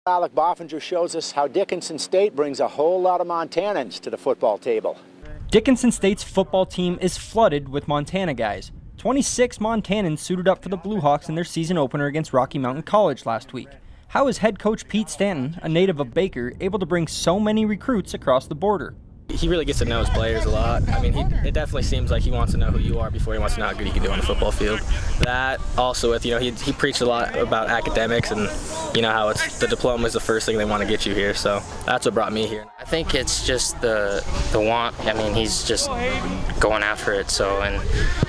Alec Boffinger shows us how Dickinson State brings a whole lot of Montanans to the football table. Dickinson State's football team is flooded with Montana guys. 26 Montanans suited up for the Blue Hawks in their season opener against Rocky Mountain College last week. How is head coach Pete Stanton, a native of Baker, able to bring so many recruits across the border? He really gets to know his players a lot. I mean, it definitely seems like he wants to know who you are before he wants to know how good he can do on the football field. That also with, he preached a lot about academics and, how the diploma is the first thing they want to get you here. So that's what brought me here. I think it's just the want. I mean, he's just going after it. So, and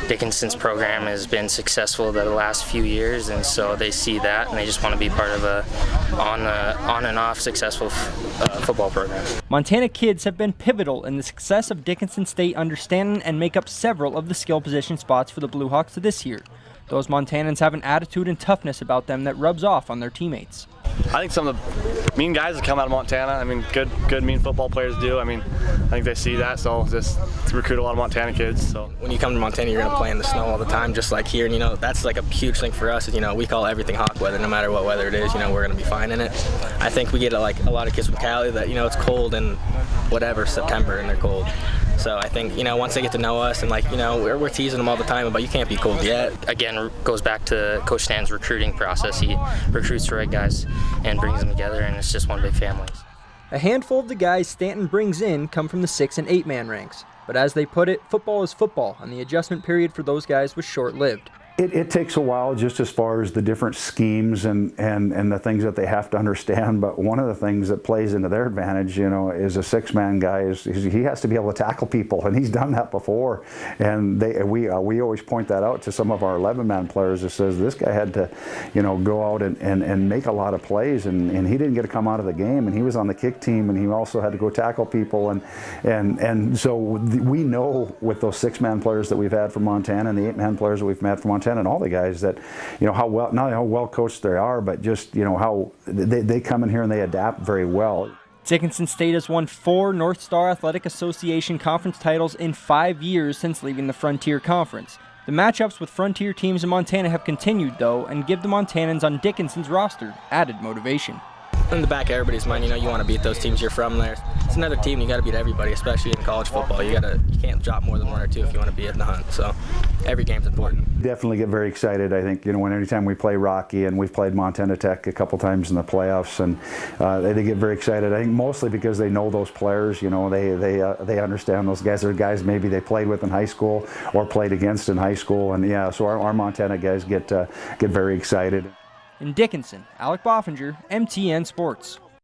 Dickinson's program has been successful the last few years, and so they see that and they just want to be part of a on and off successful football program. Montana kids have been pivotal in the success of Dickinson State under Stanton and make up several of the skill position spots for the Blue Hawks this year. Those Montanans have an attitude and toughness about them that rubs off on their teammates. I think some of the mean guys that come out of Montana, I mean, good mean football players do. I mean, I think they see that, so just recruit a lot of Montana kids. So when you come to Montana, you're going to play in the snow all the time, just like here. And that's like a huge thing for us. Is, we call everything hawk weather, no matter what weather it is. We're going to be fine in it. I think we get a lot of kids from Cali that it's cold in whatever September and they're cold. So I think once they get to know us and we're teasing them all the time about you can't be cold yet. Again, goes back to Coach Stanton's recruiting process. He recruits the right guys and brings them together, and it's just one big family. A handful of the guys Stanton brings in come from the 6- and 8-man ranks. But as they put it, football is football, and the adjustment period for those guys was short-lived. It takes a while just as far as the different schemes and the things that they have to understand, but one of the things that plays into their advantage, is a 6-man guy, is he has to be able to tackle people, and he's done that before. And we always point that out to some of our 11-man players that says this guy had to, go out and make a lot of plays, and he didn't get to come out of the game, and he was on the kick team, and he also had to go tackle people, and so we know with those 6-man players that we've had from Montana and the 8-man players that we've had from Montana, and all the guys that, how well, not how well coached they are, but just, how they come in here and they adapt very well. Dickinson State has won 4 North Star Athletic Association conference titles in 5 years since leaving the Frontier Conference. The matchups with Frontier teams in Montana have continued, though, and give the Montanans on Dickinson's roster added motivation. In the back of everybody's mind, you want to beat those teams you're from there. It's another team, you got to beat everybody, especially in college football. You can't drop more than 1 or 2 if you want to be in the hunt. So every game's important. Definitely get very excited. I think anytime we play Rocky, and we've played Montana Tech a couple times in the playoffs, and they get very excited. I think mostly because they know those players. They understand those guys. They're guys maybe they played with in high school or played against in high school, and so our Montana guys get very excited. In Dickinson, Alec Boffinger, MTN Sports.